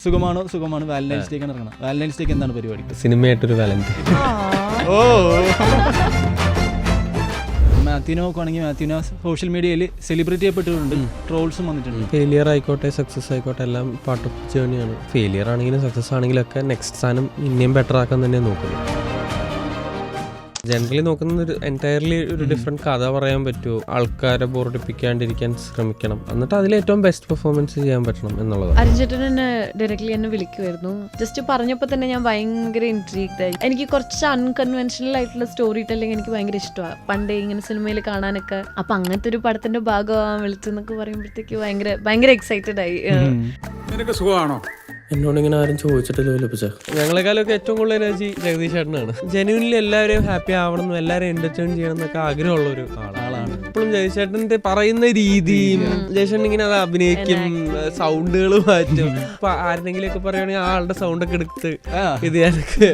സുഖമാണോ സുഖമാണ് വാലന്റൈൻസ് ഡേക്കാണ് ഇറങ്ങണം. വാലന്റൈൻസ് ഡേക്ക് എന്താണ് പരിപാടി? സിനിമയായിട്ടൊരു വാലന്റൈൻ. ഓ മാത്യുവിനെ നോക്കുവാണെങ്കിൽ മാത്യുവിനെ സോഷ്യൽ മീഡിയയിൽ സെലിബ്രേറ്റ് ചെയ്യപ്പെട്ടിട്ടുണ്ട്, ട്രോൾസും വന്നിട്ടുണ്ട്. ഫെയിലിയർ ആയിക്കോട്ടെ സക്സസ് ആയിക്കോട്ടെ എല്ലാം പാർട്ട് ഓഫ് ജേണിയാണ്. ഫെയിലിയർ ആണെങ്കിലും സക്സസ് ആണെങ്കിലും ഒക്കെ നെക്സ്റ്റ് സ്ഥാനം ഇനിയും ബെറ്റർ ആക്കാൻ തന്നെ നോക്കുന്നു. ജനറലി നോക്കുന്നത് ഒരു എൻറ്റയർലി ഒരു ഡിഫറെൻറ്റ് കഥ പറയാൻ പറ്റുമോ, ആൾക്കാരെ ബോറടിപ്പിക്കാണ്ടിരിക്കാൻ ശ്രമിക്കണം, എന്നിട്ട് അതിൽ ഏറ്റവും ബെസ്റ്റ് പെർഫോമൻസ് ചെയ്യാൻ പറ്റണം എന്നുള്ളതാണ്. അരുൺചേട്ടൻ എന്നെ ഡയറക്ട്ലി എന്നെ വിളിക്കുമായിരുന്നു. ജസ്റ്റ് പറഞ്ഞപ്പോൾ തന്നെ ഞാൻ ഭയങ്കര ഇൻട്രീഗ്ഡ് ആയി. എനിക്ക് കുറച്ച് അൺകൺവെൻഷണൽ ആയിട്ടുള്ള സ്റ്റോറി ടെല്ലിങ് എനിക്ക് ഭയങ്കര ഇഷ്ടമാണ്. പണ്ടേ ഇങ്ങനെ സിനിമയിൽ കാണാനൊക്കെ. അപ്പം അങ്ങനത്തെ ഒരു പടത്തിന്റെ ഭാഗമാകാൻ വിളിച്ചെന്നൊക്കെ പറയുമ്പോഴത്തേക്ക് ഭയങ്കര എക്സൈറ്റഡ് ആയി. നിനക്ക് സുഖമാണോ? എന്നോടിങ്ങനെ ആരും ചോദിച്ചിട്ടില്ല ലഭിച്ച. ഞങ്ങളെക്കാളൊക്കെ ഏറ്റവും കൂടുതൽ എനർജി ജഗദീഷ് ചേട്ടനാണ്. ജെന്യൂൻലി എല്ലാവരെയും ഹാപ്പി ആവണം എന്നും എല്ലാവരെയും എന്റർടൈൻ ചെയ്യണം എന്നൊക്കെ ആഗ്രഹമുള്ള ഒരു ആളാണ്. എപ്പോഴും ജഗദീഷ് ചേട്ടന്റെ പറയുന്ന രീതിയും ജഗദീഷ് ഇങ്ങനെ അത് അഭിനയിക്കും, സൗണ്ടുകൾ മാറ്റും. ഇപ്പൊ ആരുടെങ്കിലും ഒക്കെ പറയുകയാണെങ്കിൽ ആ ആളുടെ സൗണ്ട് ഒക്കെ എടുത്ത് ഇത് ഞാനൊക്കെ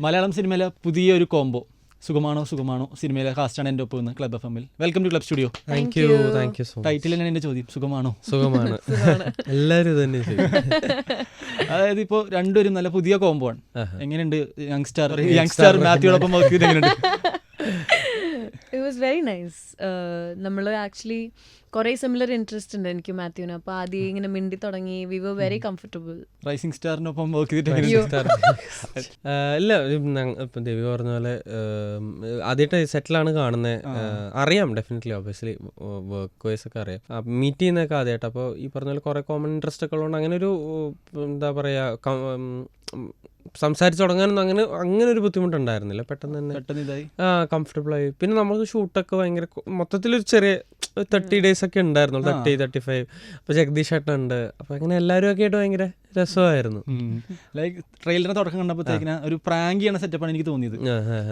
മലയാളം സിനിമയിലെ പുതിയൊരു കോംബോ സുഖമാണോ സുഖമാണോ സിനിമയിലെ കാസ്റ്റാണ് എൻ്റെ ഒപ്പം club FM. Welcome to club studio. Thank you so much. Title തന്നെയാണ് എൻ്റെ ചോദ്യം, സുഖമാണോ? സുഖമാണ്. എല്ലാവരും തന്നെ. അതായത് ഇപ്പോൾ രണ്ടുപേരും നല്ല പുതിയ കോംബോ ആണ്. എങ്ങനെയുണ്ട് യങ്സ്റ്റാർ മാത്യുവോടൊപ്പം വർക്ക് ചെയ്ത് എങ്ങനെയുണ്ട്? It was very nice. നമ്മൾ ആക്ച്വലി കുറേ സിമിലർ ഇൻട്രസ്റ്റ് ഉണ്ട് എനിക്ക് മാത്യുവിന്. അപ്പോൾ ആദ്യം ഇങ്ങനെ മിണ്ടി തുടങ്ങി. We were very comfortable. Rising സ്റ്റാറിനൊപ്പം വർക്ക് ചെയ്തിട്ട് ഇല്ല, ഇപ്പം ദേവി പറഞ്ഞ പോലെ ആദ്യമായിട്ട് സെറ്റിലാണ് കാണുന്നത്. അറിയാം ഡെഫിനറ്റ്ലി, ഒബ്വിയസ്ലി വർക്ക് വൈസ് ഒക്കെ അറിയാം. മീറ്റ് ചെയ്യുന്നതൊക്കെ ആദ്യമായിട്ട്. അപ്പോൾ ഈ പറഞ്ഞ പോലെ കുറേ കോമൺ ഇൻട്രസ്റ്റ് ഒക്കെ ഉള്ളതുകൊണ്ട് അങ്ങനെ ഒരു എന്താ പറയുക സംസാരിച്ച് തുടങ്ങാനൊന്നും അങ്ങനെ ഒരു ബുദ്ധിമുട്ടുണ്ടായിരുന്നില്ല. പെട്ടെന്ന് തന്നെ ഇതായി കംഫർട്ടബിളായി. പിന്നെ നമുക്ക് ഷൂട്ടൊക്കെ ഭയങ്കര മൊത്തത്തിലൊരു ചെറിയ 30 days ഒക്കെ ഉണ്ടായിരുന്നുള്ളൂ, 30-35. അപ്പോൾ ജഗദീഷ് ചേട്ടനുണ്ട്. അപ്പോൾ അങ്ങനെ എല്ലാവരും ഒക്കെ ആയിട്ട് ഭയങ്കര രസമായിരുന്നു. ലൈക്ക് ട്രെയിലറിന്റെ തുടക്കം കണ്ടപ്പോഴത്തേക്കിന് ഒരു പ്രാങ്ക് ചെയ്യണ സെറ്റപ്പാണ് എനിക്ക് തോന്നിയത്.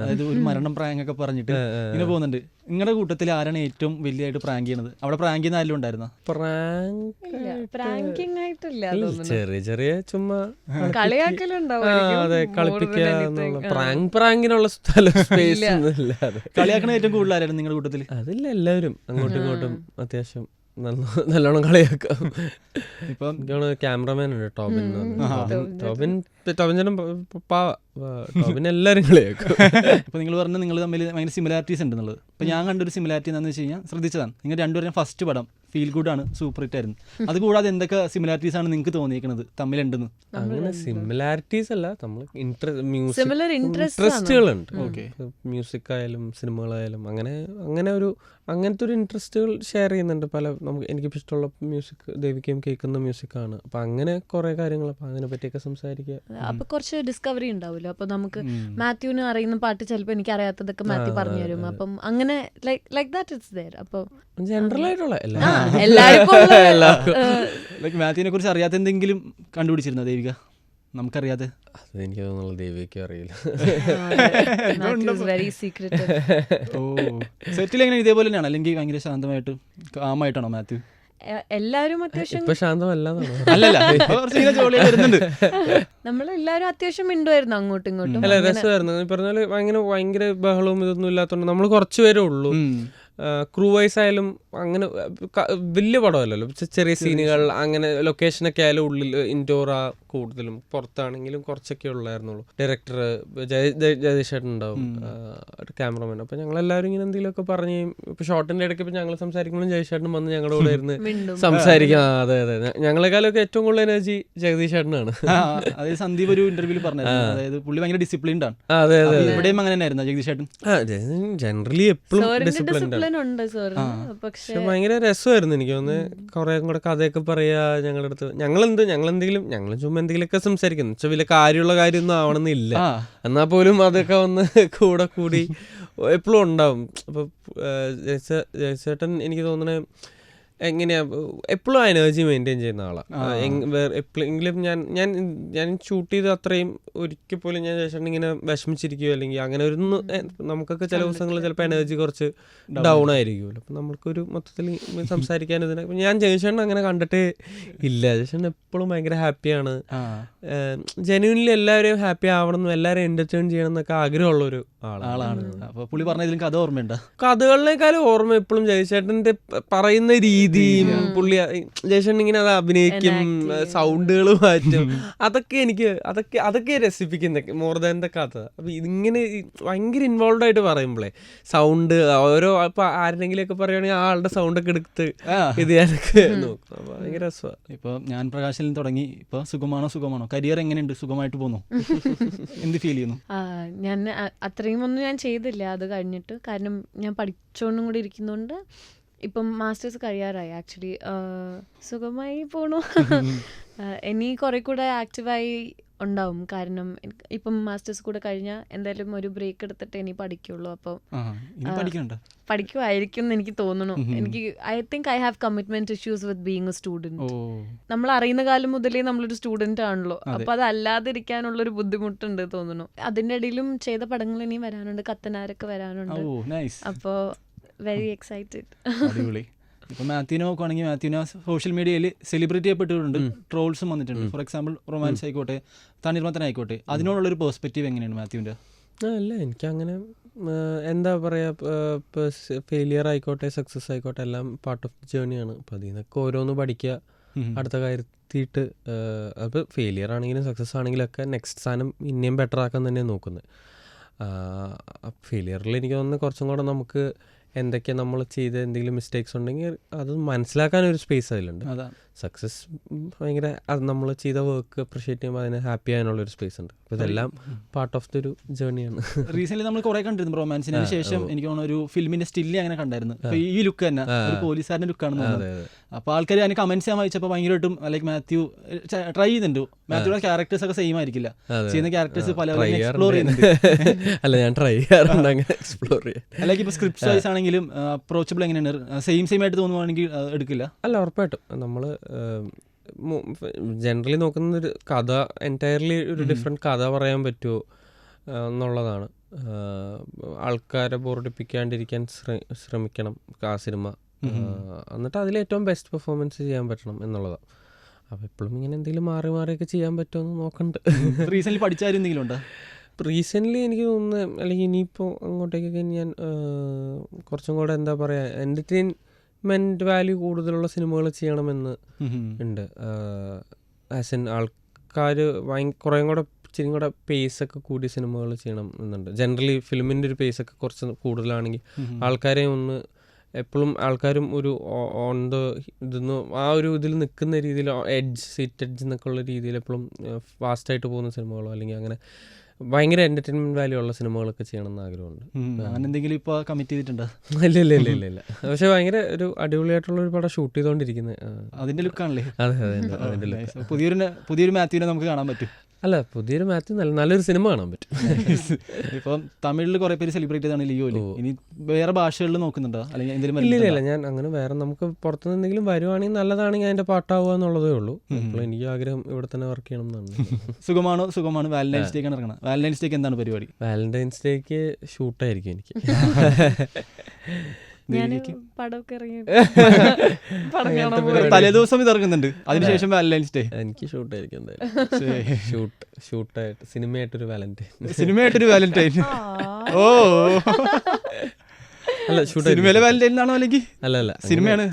അതായത് ഒരു മരണം പ്രാങ്ക് ഒക്കെ പറഞ്ഞിട്ട് ഇങ്ങനെ പോകുന്നുണ്ട്. നിങ്ങളുടെ കൂട്ടത്തിൽ ആരാണ് ഏറ്റവും വലിയതായിട്ട് പ്രാങ്ക് ചെയ്യണത്? അവിടെ പ്രാങ്ക് ചെയ്യുന്ന ആരും ഉണ്ടായിരുന്നോ? പ്രാങ്കിങ് ആയിട്ടില്ല, ചെറിയ ചെറിയ ചുമ്മാ കളിയാക്കലുണ്ടാവും. അതെ, കളിപ്പിക്കുക എന്നുള്ള പ്രാങ്കിനുള്ള സ്ഥലം സ്പേസ് ഒന്നും ഇല്ല. കളിയാക്കണ ഏറ്റവും കൂടുതൽ ആരായിരുന്നു നിങ്ങളുടെ കൂട്ടത്തിൽ? അതില്ല, എല്ലാവരും അങ്ങോട്ടും ഇങ്ങോട്ടും അത്യാവശ്യം നല്ലോണം കളിയാക്കാം. ഇപ്പം ക്യാമറമാൻ ഉണ്ട് ടോബിൻ ചേട്ടൻ പാവ. ടോബിൻ എല്ലാവരും കളിയാക്കും. ഇപ്പൊ നിങ്ങൾ പറഞ്ഞ നിങ്ങൾ തമ്മിൽ ഭയങ്കര സിമിലാരിറ്റീസ് ഉണ്ടെന്നുള്ളത്. ഇപ്പൊ ഞാൻ കണ്ടൊരു സിമിലാരിറ്റി എന്താണെന്ന് വെച്ച് കഴിഞ്ഞാൽ ശ്രദ്ധിച്ചതാണ്, നിങ്ങൾ രണ്ടുപേരും ഫസ്റ്റ് പടം ഫീൽ ഗുഡ് ആണ്, സൂപ്പർ ഹിറ്റ് ആയിരുന്നു. അതുകൂടാതെ എന്തൊക്കെ സിമിലാരിറ്റീസ് ആണ് നിങ്ങൾക്ക് തോന്നിയിരിക്കുന്നത് തമ്മിലുണ്ടെന്ന്? അങ്ങനെ സിമിലാരിറ്റീസ് അല്ല, നമ്മൾ ഇൻട്രസ്റ്റുകളുണ്ട്. മ്യൂസിക് ആയാലും സിനിമകളായാലും അങ്ങനത്തെ ഒരു ഇൻട്രസ്റ്റുകൾ ഷെയർ ചെയ്യുന്നുണ്ട്. എനിക്ക് ഇഷ്ടമുള്ള മ്യൂസിക് ദേവിക്കയും കേൾക്കുന്ന മ്യൂസിക്കാണ്. അപ്പം അങ്ങനെ കുറേ കാര്യങ്ങൾ അപ്പം അതിനെ പറ്റിയൊക്കെ സംസാരിക്കുക. അപ്പൊ കുറച്ച് ഡിസ്കവറി ഉണ്ടാവില്ല. അപ്പൊ നമുക്ക് മാത്യുവിന് അറിയുന്ന പാട്ട് ചിലപ്പോൾ എനിക്ക് അറിയാത്തതൊക്കെ മാത്യു പറഞ്ഞു തരും. അപ്പം അങ്ങനെ ലൈക്ക് ദാറ്റ് ഇറ്റ്സ് ദേർ. അപ്പൊ ജനറൽ ആയിട്ടുള്ള ലൈക്ക് മാത്യുവിനെ കുറിച്ച് അറിയാത്ത എന്തെങ്കിലും കണ്ടുപിടിച്ചിരുന്നോ ദേവിക? നമുക്കറിയാതെ അതെനിക്ക് തോന്നുന്നുള്ള ദേവിക്കും അറിയില്ല. സെറ്റിൽ എങ്ങനെ ഇതേപോലെ തന്നെയാണ്, അല്ലെങ്കിൽ ഭയങ്കര ശാന്തമായിട്ട് കാമായിട്ടാണോ മാത്യു? എല്ലാവരും അത്യാവശ്യം നമ്മളെല്ലാരും അത്യാവശ്യം മിണ്ടുമായിരുന്നു അങ്ങോട്ടും ഇങ്ങോട്ടും. അല്ല, രസമായിരുന്നു. പറഞ്ഞാല് ഭയങ്കര ബഹളവും ഇതൊന്നും ഇല്ലാത്തതുകൊണ്ട് നമ്മൾ കുറച്ചുപേരേ ഉള്ളൂ. ക്രൂ വൈസ് ആയാലും അങ്ങനെ വലിയ പടമല്ലല്ലോ, ചെറിയ സീനുകൾ അങ്ങനെ ലൊക്കേഷനൊക്കെ ആയാലും ഉള്ളിൽ ഇൻഡോറാ കൂടുതലും, പുറത്താണെങ്കിലും കുറച്ചൊക്കെ ഉള്ളായിരുന്നുള്ളൂ. ഡയറക്ടർ ജഗദീഷ് ചേട്ടൻ ഉണ്ടാവും, ക്യാമറമാൻ. അപ്പോൾ ഞങ്ങളെല്ലാവരും ഇങ്ങനെ എന്തെങ്കിലുമൊക്കെ പറഞ്ഞ് ഇപ്പോൾ ഷോട്ടിൻ്റെ ഇടയ്ക്ക് ഇപ്പോൾ ഞങ്ങൾ സംസാരിക്കുമ്പോഴും ജഗദീഷ് ചേട്ടൻ വന്ന് ഞങ്ങളുടെ കൂടെ ഇരുന്ന് സംസാരിക്കാം. അതെ, ഞങ്ങളെക്കാളൊക്കെ ഏറ്റവും കൂടുതൽ എനർജി ജഗദീഷ് ചേട്ടനാണ്. അതായത് സന്ദീപ് ഒരു ഇന്റർവ്യൂവിൽ പറഞ്ഞത്, അതായത് പുള്ളി ഭയങ്കര ഡിസിപ്ലിൻഡ് ആണ്. അതെ, ഇവിടെയും അങ്ങനെ തന്നെയായിരുന്നു ജഗദീഷ് ചേട്ടൻ. ജനറലി എപ്പോഴും ഡിസിപ്ലിൻഡ്. പക്ഷെ ഭയങ്കര രസമായിരുന്നു. എനിക്ക് തോന്നുന്നു കുറെ കൂടെ കഥയൊക്കെ പറയാ ഞങ്ങളുടെ അടുത്ത്. ഞങ്ങളും ചുമ്മാ എന്തെങ്കിലുമൊക്കെ സംസാരിക്കുന്നു വെച്ചാൽ വലിയ കാര്യമുള്ള കാര്യമൊന്നും ആവണമെന്നില്ല. എന്നാൽ പോലും അതൊക്കെ വന്ന് കൂടി എപ്പോഴും ഉണ്ടാവും. അപ്പോൾ ജയചേട്ടൻ എനിക്ക് തോന്നണേ എങ്ങനെയാ എപ്പോഴും എനർജി മെയിൻറ്റെയിൻ ചെയ്യുന്ന ആളാണ്. എപ്പോഴെങ്കിലും ഞാൻ ഷൂട്ട് ചെയ്ത് അത്രയും ഒരിക്കൽ പോലും ഞാൻ ചേട്ടൻ ഇങ്ങനെ വിഷമിച്ചിരിക്കുകയോ അല്ലെങ്കിൽ അങ്ങനെ ഒരു നമുക്കൊക്കെ ചില ദിവസങ്ങളിൽ ചിലപ്പോൾ എനർജി കുറച്ച് ഡൗൺ ആയിരിക്കുമല്ലോ. അപ്പം നമ്മൾക്കൊരു മൊത്തത്തിൽ സംസാരിക്കാൻ ഇതിനെ ഞാൻ ജയചേട്ടൻ അങ്ങനെ കണ്ടിട്ടേ ഇല്ല. ജയചേട്ടൻ എപ്പോഴും ഭയങ്കര ഹാപ്പിയാണ്. ജെന്യൂൻലി എല്ലാവരെയും ഹാപ്പി ആവണം, എല്ലാവരെയും എൻ്റർടൈൻ ചെയ്യണം എന്നൊക്കെ ആഗ്രഹമുള്ളൊരു ആളാണ്. അപ്പോൾ പുള്ളി പറഞ്ഞതിലും കഥ ഓർമ്മയുണ്ടോ? കഥകളിനേക്കാളും ഓർമ്മ എപ്പോഴും ജയചേട്ടൻ്റെ പറയുന്ന രീതിയും പുള്ളി ജയചേട്ടൻ ഇങ്ങനെ അത് അഭിനയിക്കും, സൗണ്ടുകൾ മാറ്റും, അതൊക്കെ രസിപ്പിക്കുന്ന മോർ ദാൻ ദ കഥ. അപ്പൊ ഇതിങ്ങനെ ഭയങ്കര ഇൻവോൾവ് ആയിട്ട് പറയുമ്പോഴേ സൗണ്ട് ഓരോ ഇപ്പൊ ആരെങ്കിലുമൊക്കെ പറയുകയാണെങ്കിൽ ആളുടെ സൗണ്ടൊക്കെ എടുത്ത് ഇത് ഞാനൊക്കെ നോക്കും. അപ്പൊ ഭയങ്കര രസമാണ്. ഇപ്പൊ ഞാൻ പ്രകാശിൽ തുടങ്ങി ഇപ്പൊ സുഖമാണോ കരിയർ എങ്ങനെയുണ്ട്? സുഖമായിട്ട് പോകുന്നു? എന്ത് ഫീൽ ചെയ്യുന്നു? ഞാൻ അത്രയും ഒന്നും ഞാൻ ചെയ്തില്ല അത് കഴിഞ്ഞിട്ട്. കാരണം ഞാൻ പഠിച്ചോണ്ടും കൂടി ഇരിക്കുന്നതുകൊണ്ട് ഇപ്പം മാസ്റ്റേഴ്സ് കഴിയാറായി. ആക്ച്വലി സുഖമായി പോണു. ഇനി കുറെ കൂടെ ആക്റ്റീവായി ഉണ്ടാവും. കാരണം ഇപ്പം മാസ്റ്റേഴ്സ് കൂടെ കഴിഞ്ഞാൽ എന്തായാലും ഒരു ബ്രേക്ക് എടുത്തിട്ട് ഇനി പഠിക്കുള്ളൂ. അപ്പോൾ പഠിക്കുമായിരിക്കും എന്ന് എനിക്ക് തോന്നുന്നു. എനിക്ക് I think I have commitment issues with being A student. നമ്മൾ അറിയുന്ന കാലം മുതലേ നമ്മളൊരു സ്റ്റുഡന്റ് ആണല്ലോ. അപ്പൊ അത് അല്ലാതിരിക്കാനുള്ളൊരു ബുദ്ധിമുട്ടുണ്ട് തോന്നുന്നു. അതിന്റെ ഇടയിലും ചെയ്ത പടങ്ങൾ ഇനിയും വരാനുണ്ട്, കത്തനാരൊക്കെ വരാനുണ്ട്. അപ്പോൾ വെരി എക്സൈറ്റഡ്. ഇപ്പൊ മാത്യുവിനെ നോക്കുവാണെങ്കിൽ മാത്യുവിനെ സോഷ്യൽ മീഡിയയിൽ സെലിബ്രേറ്റ് ചെയ്യപ്പെട്ടിട്ടുണ്ട്, ട്രോൾസും വന്നിട്ടുണ്ട്. ഫോർ എക്സാമ്പിൾ റൊമാൻസ് ആയിക്കോട്ടെ, തണ്ണീർമത്തനായിക്കോട്ടെ, അതിനോടുള്ളൊരു പെർസ്പെക്റ്റീവ് എങ്ങനെയാണ് മാത്യുവിൻ്റെ? അല്ല, എനിക്കങ്ങനെ എന്താ പറയുക, ഫെയിലിയർ ആയിക്കോട്ടെ സക്സസ് ആയിക്കോട്ടെ എല്ലാം പാർട്ട് ഓഫ് ദി ജേണിയാണ്. അപ്പം അതിൽ നിന്നൊക്കെ ഓരോന്ന് പഠിക്കുക, അടുത്ത കാര്യത്തിയിട്ട്. അപ്പോൾ ഫെയിലിയർ ആണെങ്കിലും സക്സസ് ആണെങ്കിലും ഒക്കെ നെക്സ്റ്റ് സാധനം ഇനിയും ബെറ്റർ ആക്കാൻ തന്നെയാണ് നോക്കുന്നത്. ഫെയിലിയറിൽ എനിക്ക് തോന്നുന്നു കുറച്ചും കൂടെ നമുക്ക് എന്തൊക്കെയാണ് നമ്മൾ ചെയ്ത എന്തെങ്കിലും മിസ്റ്റേക്സ് ഉണ്ടെങ്കിൽ അത് മനസ്സിലാക്കാനൊരു സ്പേസ് അതിലുണ്ട്. സക്സസ് ഭയങ്കര അത് നമ്മൾ ചെയ്ത വർക്ക് അപ്രിഷ്യേറ്റ് ചെയ്യുമ്പോൾ അതിന് ഹാപ്പി ആകാനുള്ളൊരു സ്പേസ് ഉണ്ട്. അപ്പോൾ ഇതെല്ലാം പാർട്ട് ഓഫ് ദി ഒരു ജേണിയാണ്. റീസെന്റ് നമ്മൾ കുറെ കണ്ടിരുന്നു റൊമാൻസിന് ശേഷം. എനിക്ക് തോന്നുന്നു ഒരു ഫിലിമിന്റെ സ്റ്റില്ല് അങ്ങനെ കണ്ടായിരുന്നു. ഈ ലുക്ക് തന്നെ ഒരു പോലീസുകാരന്റെ ലുക്കാണെന്ന് തോന്നുന്നത്. അപ്പോൾ ആൾക്കാർ അതിന് കമന്റ്സ് ഞാൻ വായിച്ചപ്പോൾ ഭയങ്കരമായിട്ടും ലൈക്ക് മാത്യു ട്രൈ ചെയ്യുന്നുണ്ട്. മാത്യുയുടെ ക്യാരക്ടേഴ്സ് ഒക്കെ സെയിം ആയിരിക്കില്ല, ചെയ്യുന്ന ക്യാരക്ടേഴ്സ് പല എക്സ്പ്ലോർ ചെയ്യുന്നുണ്ട്. അല്ല, ഞാൻ ട്രൈ ചെയ്യാറുണ്ട് അങ്ങനെ എക്സ്പ്ലോർ ചെയ്യാൻ. അല്ലെങ്കിൽ ഇപ്പോൾ സ്ക്രിപ്റ്റ് വൈസ് ആണെങ്കിലും അപ്രോച്ചബിൾ എങ്ങനെയാണ്? സെയിം ആയിട്ട് തോന്നുവാണെങ്കിൽ എടുക്കില്ല? അല്ല, ഉറപ്പായിട്ടും നമ്മൾ ജനറലി നോക്കുന്നൊരു കഥ എൻറ്റയർലി ഒരു ഡിഫറെൻറ്റ് കഥ പറയാൻ പറ്റുമോ എന്നുള്ളതാണ്. ആൾക്കാരെ ബോറടിപ്പിക്കാണ്ടിരിക്കാൻ ശ്രമിക്കണം ആ സിനിമ. എന്നിട്ട് അതിലേറ്റവും ബെസ്റ്റ് പെർഫോമൻസ് ചെയ്യാൻ പറ്റണം എന്നുള്ളതാണ്. അപ്പോൾ എപ്പോഴും ഇങ്ങനെ എന്തെങ്കിലും മാറിയൊക്കെ ചെയ്യാൻ പറ്റുമെന്ന് നോക്കണ്ട്. റീസെൻ്റ്ലി പഠിച്ചാലും എന്തെങ്കിലും ഉണ്ടോ? റീസെൻ്റ്ലി എനിക്ക് തോന്നുന്നത്, അല്ലെങ്കിൽ ഇനിയിപ്പോൾ അങ്ങോട്ടേക്കൊക്കെ ഞാൻ കുറച്ചും കൂടെ എന്താ പറയുക, എൻ്റർടൈൻമെൻറ്റ് വാല്യൂ കൂടുതലുള്ള സിനിമകൾ ചെയ്യണമെന്ന് ഉണ്ട്. ആസ് എൻ ആൾക്കാർ കുറേ കൂടെ ഇച്ചിരി കൂടെ പേസൊക്കെ കൂടിയ സിനിമകൾ ചെയ്യണം എന്നുണ്ട്. ജനറലി ഫിലിമിൻ്റെ ഒരു പേസൊക്കെ കുറച്ച് കൂടുതലാണെങ്കിൽ ആൾക്കാരെ ഒന്ന് എപ്പോഴും ആൾക്കാരും ഒരു ഓൺ ദ ഇതൊന്ന് ആ ഒരു ഇതിൽ നിൽക്കുന്ന രീതിയിൽ സീറ്റ് എഡ്ജ് എന്നൊക്കെ ഉള്ള രീതിയിൽ എപ്പോഴും ഫാസ്റ്റായിട്ട് പോകുന്ന സിനിമകളോ അല്ലെങ്കിൽ അങ്ങനെ ഭയങ്കര എൻ്റർടൈൻമെൻറ്റ് വാല്യൂ ഉള്ള സിനിമകളൊക്കെ ചെയ്യണമെന്ന് ആഗ്രഹമുണ്ട്. അങ്ങനെ എന്തെങ്കിലും ഇപ്പോൾ കമ്മിറ്റ് ചെയ്തിട്ടുണ്ടോ? ഇല്ല. പക്ഷെ ഭയങ്കര ഒരു അടിപൊളിയായിട്ടുള്ള ഒരു പടം ഷൂട്ട് ചെയ്തുകൊണ്ടിരിക്കുന്നത്. അതിൻ്റെ ലുക്കാണല്ലേ? അതെ, അതിൻ്റെ ലുക്ക്. പുതിയൊരു മാത്യുവിനെ നമുക്ക് കാണാൻ പറ്റും. അല്ല, പുതിയൊരു മാത്യു നല്ലൊരു സിനിമ കാണാൻ പറ്റും. ഇപ്പം തമിഴിൽ കുറെ പേര് സെലിബ്രേറ്റ് ചെയ്താണ് ലിയോയിൽ. ഇനി വേറെ ഭാഷകളിൽ നോക്കുന്നുണ്ടോ? അല്ലെങ്കിൽ എന്തെങ്കിലും? ഇല്ല, ഞാൻ അങ്ങനെ വേറെ നമുക്ക് പുറത്തുനിന്ന് എന്തെങ്കിലും വരുവാണെങ്കിൽ നല്ലതാണെങ്കിൽ അതിൻ്റെ പാട്ടാവുക എന്നുള്ളതേ ഉള്ളൂ. അപ്പോൾ എനിക്ക് ആഗ്രഹം ഇവിടെ തന്നെ വർക്ക് ചെയ്യണം എന്നാണ്. സുഖമാണ്. വാലന്റൈൻസ് ഡേക്കാണ് ഇറങ്ങണം. വാലന്റൈൻസ് ഡേക്ക് എന്താണ് പരിപാടി? വാലന്റൈൻസ് ഡേക്ക് ഷൂട്ടായിരിക്കും എനിക്ക്. തലേദിവസം ഇത് ഇറങ്ങുന്നുണ്ട്, അതിനുശേഷം വാലന്റൈൻസ് ഡേ. എനിക്ക് ഷൂട്ടായിരിക്കും എന്തായാലും. ഷൂട്ടായിട്ട് സിനിമയായിട്ടൊരു വാലന്റൈൻ. ഓ, അല്ല, സിനിമയിലെ വാലന്റൈൻ ആണോ? അല്ലെങ്കിൽ അല്ല, സിനിമയാണ്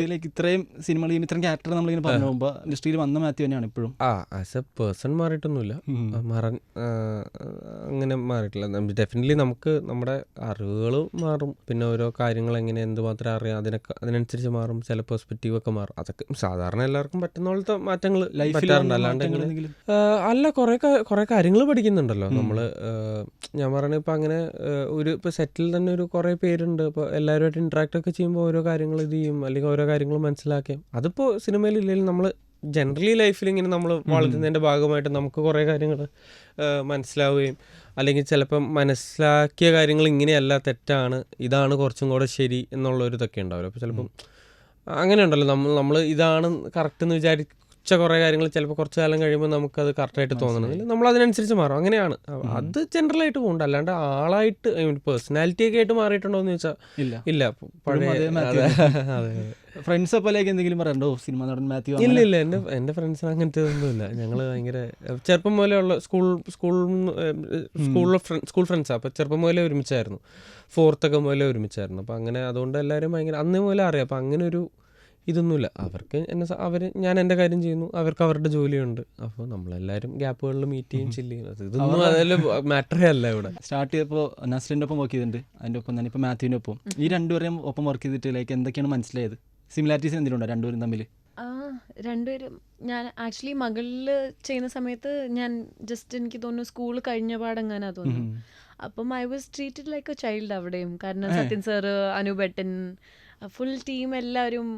ലൈക്ക് ഇത്രയും സിനിമകൾ ഇത്രയും ക്യാരക്ടർ നമ്മളിങ്ങനെ പറഞ്ഞു പോകുമ്പോൾ ഇൻഡസ്ട്രിയിൽ വന്ന മാത്യു തന്നെയാണ് ഇപ്പോഴും. ആസ് എ പേഴ്സൺ മാറിയിട്ടൊന്നുമില്ല, അങ്ങനെ മാറിയിട്ടില്ല. ഡെഫിനറ്റ്ലി നമുക്ക് നമ്മുടെ അറിവുകൾ മാറും, പിന്നെ ഓരോ കാര്യങ്ങൾ എങ്ങനെ എന്തുമാത്രം അറിയാം അതിനനുസരിച്ച് മാറും, ചില പെർസ്പെക്റ്റീവ് ഒക്കെ മാറും. അതൊക്കെ സാധാരണ എല്ലാവർക്കും പറ്റുന്ന പോലത്തെ മാറ്റങ്ങൾ പറ്റാറുണ്ട്. അല്ലാണ്ട് അല്ല, കുറെ കാര്യങ്ങൾ പഠിക്കുന്നുണ്ടല്ലോ നമ്മൾ. ഞാൻ പറയണത് ഇപ്പം അങ്ങനെ ഇപ്പോൾ സെറ്റിൽ തന്നെ ഒരു കുറേ പേരുണ്ട്. ഇപ്പോൾ എല്ലാവരുമായിട്ട് ഇൻട്രാക്ട് ഒക്കെ ചെയ്യുമ്പോൾ ഓരോ കാര്യങ്ങൾ ഇത് ചെയ്യും, അല്ലെങ്കിൽ ഓരോ കാര്യങ്ങൾ മനസ്സിലാക്കാം. അതിപ്പോൾ സിനിമയിൽ ഇല്ലെങ്കിൽ നമ്മൾ ജനറലി ലൈഫിൽ ഇങ്ങനെ നമ്മൾ വളരുന്നതിൻ്റെ ഭാഗമായിട്ട് നമുക്ക് കുറേ കാര്യങ്ങൾ മനസ്സിലാവുകയും അല്ലെങ്കിൽ ചിലപ്പം മനസ്സിലാക്കിയ കാര്യങ്ങൾ ഇങ്ങനെയല്ല, തെറ്റാണ്, ഇതാണ് കുറച്ചും കൂടെ ശരി എന്നുള്ളൊരിതൊക്കെ ഉണ്ടാവില്ല. അപ്പോൾ ചിലപ്പം അങ്ങനെ ഉണ്ടല്ലോ, നമ്മൾ ഇതാണ് കറക്റ്റ് എന്ന് വിചാരിച്ച കുറേ കാര്യങ്ങൾ ചിലപ്പോൾ കുറച്ച് കാലം കഴിയുമ്പോൾ നമുക്കത് കറക്റ്റായിട്ട് തോന്നണമെങ്കിൽ നമ്മൾ അതിനനുസരിച്ച് മാറും. അങ്ങനെയാണ് അത് ജനറലായിട്ട് പോകുന്നുണ്ട്. അല്ലാണ്ട് ആളായിട്ട് പേഴ്സണാലിറ്റി ഒക്കെ ആയിട്ട് മാറിയിട്ടുണ്ടോ എന്ന് ചോദിച്ചാൽ ഇല്ല. പഴയ ഫ്രണ്ട്സ് അപ്പോൾ എന്തെങ്കിലും പറയണ്ടോ സിനിമ നടൻ മാത്യു? ഇല്ല എൻ്റെ ഫ്രണ്ട്സിന് അങ്ങനത്തെ ഒന്നുമില്ല. ഞങ്ങൾ ഭയങ്കര ചെറുപ്പം മുതലേ ഉള്ള സ്കൂൾ ഫ്രണ്ട്സാണ്. അപ്പോൾ ചെറുപ്പം മുതലേ ഒരുമിച്ചായിരുന്നു, 4th ഒക്കെ മുതലേ ഒരുമിച്ചായിരുന്നു. അപ്പോൾ അങ്ങനെ അതുകൊണ്ട് എല്ലാവരും ഭയങ്കര അന്ന് മുതലേ അറിയാം. അപ്പോൾ അങ്ങനെ ഒരു ഇതൊന്നുമില്ല. അവർക്ക് ഞാൻ എൻ്റെ കാര്യം ചെയ്യുന്നു, അവർക്ക് അവരുടെ ജോലിയുണ്ട്. അപ്പോൾ നമ്മളെല്ലാവരും ഗ്യാപ്പുകളിൽ മീറ്റ് ചെയ്യും, ചില്ല് ചെയ്യും. ഇതൊന്നും അതിൽ മാറ്ററേ അല്ല. ഇവിടെ സ്റ്റാർട്ട് ചെയ്തപ്പോൾ നസ്രിൻ്റെ ഒപ്പം വർക്ക് ചെയ്തിട്ടുണ്ട്, അതിൻ്റെ ഒപ്പം തന്നെ ഇപ്പോൾ മാത്യുവിൻ്റെ ഒപ്പം. ഈ രണ്ടുപേരെയും ഒപ്പം വർക്ക് ചെയ്തിട്ട് എന്തൊക്കെയാണ് മനസ്സിലായത്? സിമിലാരിറ്റീസ് എന്തെങ്കിലും ഉണ്ടോ രണ്ടുപേരും തമ്മിൽ? രണ്ടുപേരും ഞാൻ ആക്ച്വലി മകളിൽ ചെയ്യുന്ന സമയത്ത് ഞാൻ ജസ്റ്റ് എനിക്ക് തോന്നുന്നു സ്കൂൾ കഴിഞ്ഞ പാടെങ്ങാനാ തോന്നുന്നു. അപ്പം I was treated like A child അവിടെയും. കാരണം സത്യൻ സാറ്, അനുബേട്ടൻ, ഫുൾ ടീം എല്ലാവരും